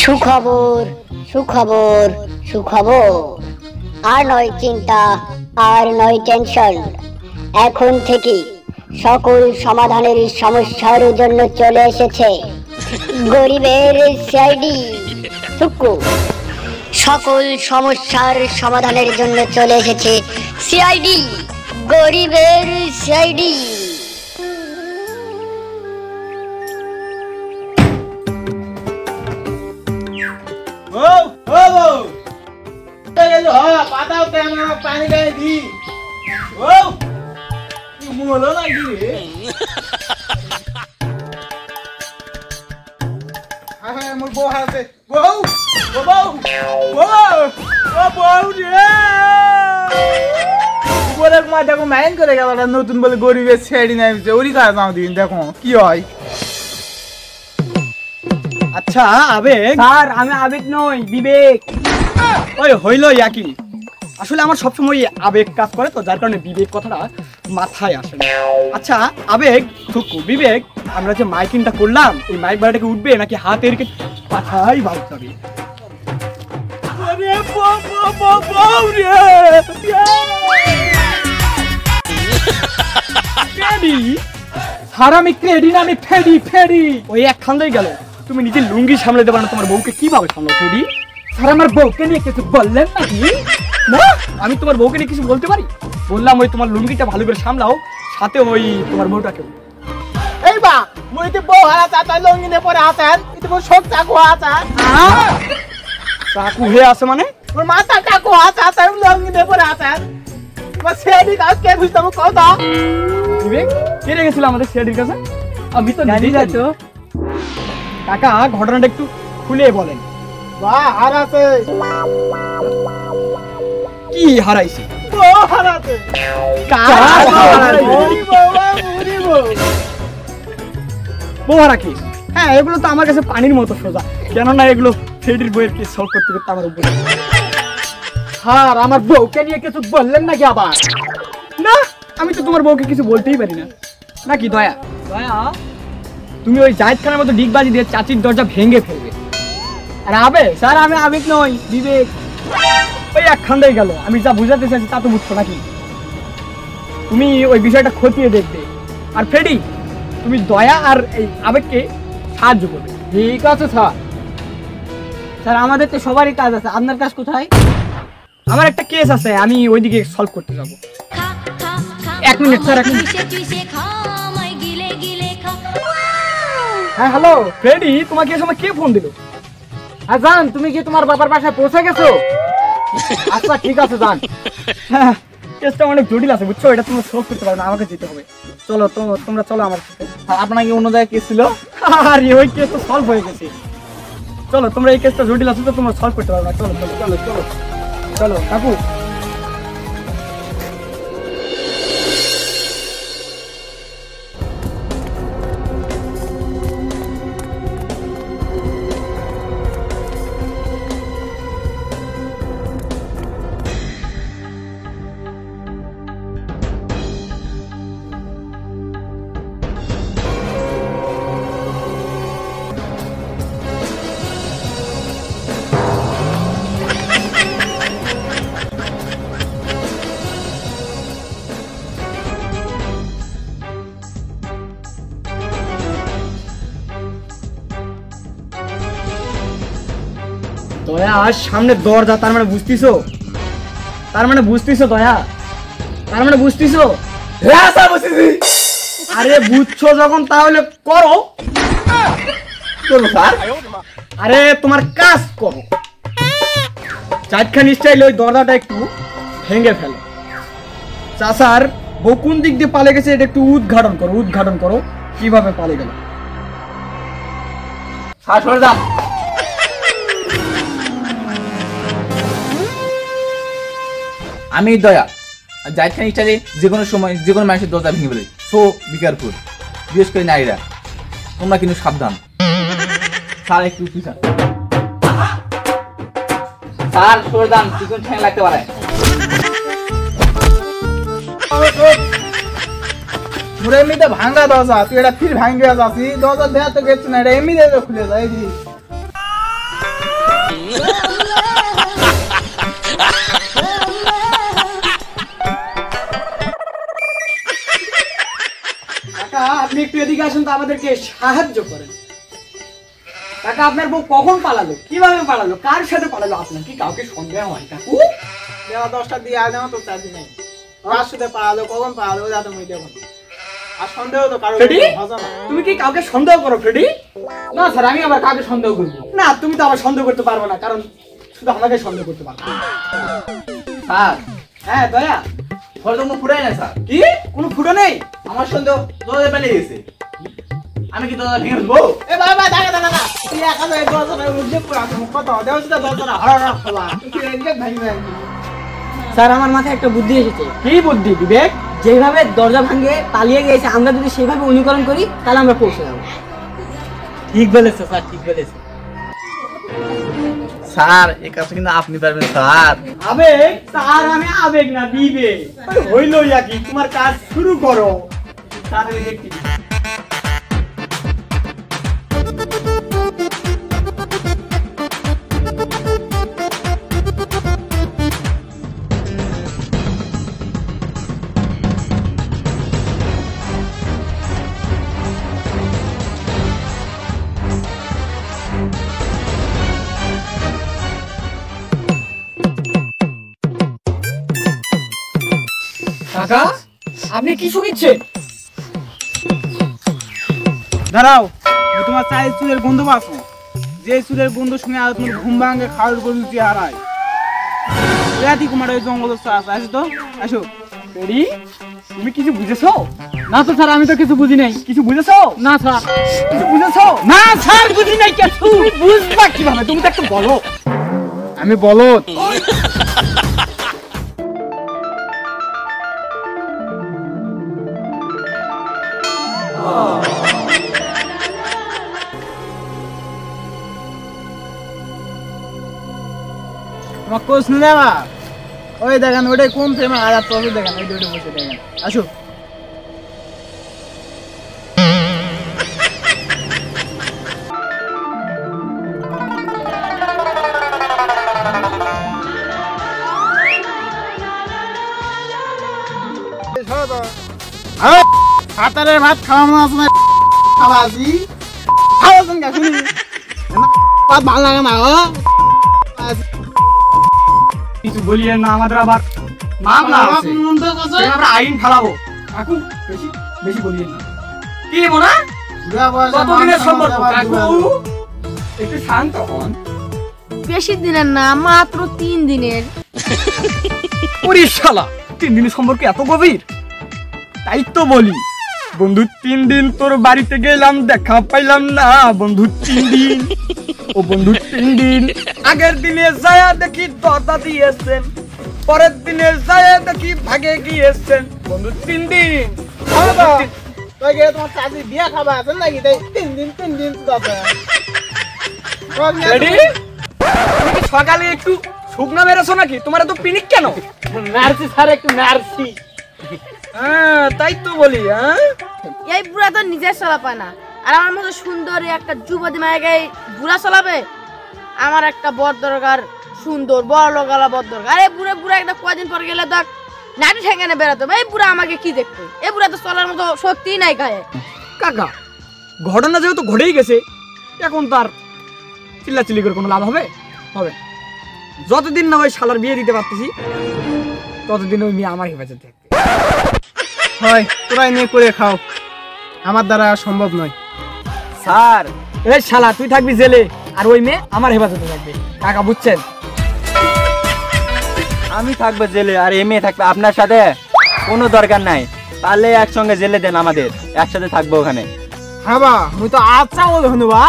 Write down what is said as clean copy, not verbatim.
সুখবর সুখবর সুখবর। আর নয় চিন্তা, আর নয় টেনশন। এখন থেকে সকল সমাধানের সমস্যার জন্য চলে এসেছে গরিবের সিআইডি সুকু। সকল সমস্যার সমাধানের জন্য চলে এসেছে সিআইডি, গরিবের সিআইডি। पानी दी मोलो ना मोर बो हाथे बो बो बो बो बो रे बोले मा देखो माइन करेगा वाला नतुन बोले गरीबेर ছেড়ি নাই ওরি কাজ নাও দিন দেখো কি হয়। আচ্ছা আবেগ স্যার, আমি আবেগ নই, বিবেক। ওই হইল ইয়াকি, আসলে আমার সবসময় আবেগ কাজ করে তো, যার কারণে বিবেক কথাটা মাথায় আসে না। আচ্ছা আবেগ সুকু বিবেক, আমরা যে মাইকিংটা করলাম, এই মাইক ভাড়াটাকে উঠবে নাকি হাতের পাছাই বাদ যাবে? আরে বো বো বো বো রে ফেডি স্যার, আমি ক্রেডি না, আমি ফেডি ফেডি। ওই একখানই গেল, তুমি নিজের লুঙ্গি সামলে দেবে না, তোমার বউকে কিভাবে সামলাও ফেডি? স্যার আমার বউকে নিয়ে কিছু বললেন নাকি? না, আমি তোমার বউকে নিয়ে কিছু বলতে পারি? বললাম ওই তোমার লুঙ্গিটা ভালো করে সামলাও, সাথে ওই তোমার বউটাকে। এই বা মুইতে বউ হারা চাতা লঙ্গি নে পরে আছেন, ইতে মোর শোক চাকু আছে। চাকু হয়ে আছে মানে? মোর মাথা চাকু আছে, আছে লঙ্গি নে পরে আছেন। বা সেডি কাজ কে বুঝতাম কও তো বিবেক কে রেখেছিল আমাদের সেডির কাছে? আমি তো জানি না তো। কাকা ঘটনাটা একটু খুলে বলেন। বাহ হারাছে। কি হারাইছে? বউ হারাছে। কার হারাইছে? বউ হারা কি? হ্যাঁ, এগুলো তো আমার কাছে পানির মতো সোজা, কেননা এগুলো ফেডির বইয়ের কেস সলভ করতে করতে আমার উপরে। স্যার আমার বউকে নিয়ে কিছু বললেন নাকি আবার? না, আমি তো তোমার বউকে কিছু বলতেই পারি না, নাকি দয়া? দয়া তুমি ওই জাহিদ খানের মতো ডিগবাজি দিয়ে চাচির দরজা ভেঙে ফেলবে। আর আবে স্যার, আমি আবেগ নই, বিবেক। ওই একখানটাই গেল, আমি যা বুঝাতে চাইছি তা তো বুঝছো নাকি? তুমি ওই বিষয়টা খতিয়ে দেখবে, আর ফেডি তুমি দয়া আর এই আবেগকে সাহায্য করবে। ঠিক আছে স্যার। স্যার আমাদের তো সবারই কাজ আছে, আপনার কাজ কোথায়? আমার একটা কেস আছে, আমি ওইদিকে সলভ করতে যাবো। এক মিনিট স্যার, এক মিনিট। হ্যাঁ হ্যালো ফ্রেডি, তোমাকে এই সময় কে ফোন দিল? জান তুমি কি তোমার বাবার বাসায় পৌঁছে গেছো? আচ্ছা ঠিক আছে জান। হ্যাঁ, কেসটা অনেক জটিল আছে বুঝছো, এটা তুমি সলভ করতে পারবে না, আমাকে যেতে হবে। চলো তোমরা চলো আমার সাথে। আপনার কি অন্য জায়গায় কেস ছিল? আরে ওই কেস তো সলভ হয়ে গেছে। চলো, তোমরা এই কেসটা জটিল আছে তো তোমরা সলভ করতে পারবে না। চলো চলো চলো চলো চলো কাকু। দয়া সামনে দরজা, তার মানে বুঝতেছো? তার মানে বুঝতেছো দয়া? তার মানে বুঝতেছো? হ্যাঁ স্যার বুঝতেছি। আরে বুঝছো যখন তাহলে করো। করবো স্যার। আরে তোমার কাজ করো। চারখান স্টাইল ওই দরজাটা একটু ভেঙে ফেলো। চাচার বউ কোন দিক দিয়ে পালে গেছে এটা একটু উদ্ঘাটন করো, উদ্ঘাটন করো কিভাবে পালে গেল। স্যার সরে যান। আমি দয়া জাহিদ খান স্টাইলে যে কোনো সময় যে কোনো মানুষের দরজা ভেঙে ফেলে। সো বি কেয়ারফুল, বিশেষ করে নারীরা, তোমরা কিন্তু সাবধান। স্যার একটু পিছান। স্যার সরে যান, পিছন ঠ্যাং লাগতে পারে। মোরে এমনিতে ভাঙা দরজা, তুই এটা ফির ভাঙে যাচ্ছি। দরজা দেয়া তো গেছ না, এটা এমনিতে খুলে যায়। এদিকে আসুন তো, আমাদেরকে সাহায্য করেন। কাকা, আপনার বউ কখন পালালো, কিভাবে পালালো, কার সাথে পালালো? আপনার কি কাউকে সন্দেহ হয় কাকু? দেওয়া 10টা দিয়ে আয় না তো চার্জ নেই। কার সাথে পালালো, কখন পালালো, যা তুমি দেখো। আর সন্দেহ তো কারো ফ্রেডি, হবে না। তুমি কি কাউকে সন্দেহ করো ফ্রেডি? না স্যার, আমি আবার কাকে সন্দেহ করবো? না, তুমি তো আবার সন্দেহ করতে পারবে না, কারণ শুধু আমাকে সন্দেহ করতে পারবে। স্যার, হ্যাঁ দয়া, ঘরে তো কোনো ফুটাই না স্যার। কি কোনো ফুটো নেই? আমার সন্দেহ দরজা পেলে গেছে। আমি কি দরজা ভেঙে দেবো? এ বাবা দাঁড়া দাঁড়া না, তুই একা যাই 10 জনের মধ্যে পুরা কত দেওয়া সেটা 10 জন হারা খোলা তুই এদিকে ভাঙবে। স্যার, আমার মাথায় একটা বুদ্ধি এসেছে। কি বুদ্ধি বিবেক? যেভাবে দরজা ভাঙে পালিয়ে গেছে, আমরা যদি সেভাবে অনুকরণ করি তাহলে আমরা পৌঁছে যাবো। ঠিক বলেছো স্যার, ঠিক বলেছো। স্যার, এই কাজটা কিন্তু আপনি পারবেন স্যার। আবেগ স্যার, আমি আবেগ না বিবেক। হইলো কি, তোমার কাজ শুরু করো। স্যার আমি দেখছি। কাকা, আপনি কি শুকিচ্ছেন? দাঁড়াও, আমি তোমার চায়ের চুলের গন্ধ পাচ্ছ। যে চুলের গন্ধ শুনে আর তোমার ঘুম ভাঙে খাওয়ার উপর রুচি হারায়। রাতি কুমার ওই জঙ্গল আসো তো, আসো। রেডি? তুমি কিছু বুঝেছো? না তো স্যার, আমি তো কিছু বুঝি নাই। কিছু বুঝেছো? না স্যার। কিছু বুঝেছো? না স্যার, বুঝি নাই কিছু। বুঝবা কিভাবে? তুমি তো একটু বলো। আমি বলো। তোমার কোচ নেওয়া ওই দেখেন, ওটাই কোন ফ্রেমে আয়াত তো দেখেন, ওইটা ওইটা বসে দেখেন। আসো। হাতারের ভাত খাওয়ানো আছে না খাওয়াছি খাওয়াছেন গা শুনি ভাত ভালো লাগে না। কিছু বলিয়ে না, আমাদের আবার মামলা আছে। আমরা আইন ফেলাবো। কাকু, বেশি বেশি বলিয়ে না। কি মোনা? কতদিনের সম্পর্ক কাকু? একটু শান্ত হন। বেশি দিনের না, মাত্র 3 দিনের। ওরে শালা, 3 দিনের সম্পর্ক এত গভীর? তাই তো বলি বন্ধু, 3 দিন তোর বাড়িতে গেলাম, দেখা পাইলাম না বন্ধু। 3 দিন ও বন্ধু, 3 দিন। আগের দিনে যায় দেখি দরজা দিয়েছেন, পরের দিনে যায় দেখি ভাগে গিয়েছেন বন্ধু। 3 দিন। তোমার চাচি বিয়া খাবা আছেন নাকি? তাই 3 দিন রেডি? তুমি কি সকালে একটু শুকনা মেরেছো নাকি? তোমার এত পিনিক কেন? নার্সি স্যার, একটু নার্সি। হ্যাঁ, তাই তো বলি। হ্যাঁ, এই বুড়া তো নিজে চলা পায় না, আর আমার মতো সুন্দরী একটা যুবতী মায়েকে বুড়া চলাবে? আমার একটা বর দরকার, সুন্দর বড় লোকালা বর দরকার। আরে বুড়ে বুড়া একটা কদিন পর গেলে দেখ নাটি ঠেঙ্গানে বেড়াতো। এই বুড়া আমাকে কি দেখতো? এই বুড়া তো চলার মতো শক্তি নাই গায়ে। কাকা, ঘটনা যেহেতু ঘটেই গেছে, এখন তার চিল্লাচিল্লি করে কোনো লাভ হবে? হবে। যতদিন না ওই শালার বিয়ে দিতে পারতেছি, ততদিন ওই মেয়ে আমার হেফাজতে থাকবে। হয় তোরাই নিয়ে করে খাও, আমার দ্বারা সম্ভব নয়। স্যার, এই শালা তুই থাকবি জেলে, আর ওই মেয়ে আমার হেফাজতে থাকবে। কাকা বুঝছেন? আমি থাকবো জেলে আর এ মেয়ে থাকবে আপনার সাথে, কোনো দরকার নাই। তাহলে একসঙ্গে জেলে দেন, আমাদের একসাথে থাকবো ওখানে। হ্যাঁ বা মুই তো আচ্ছা বল হনুবা।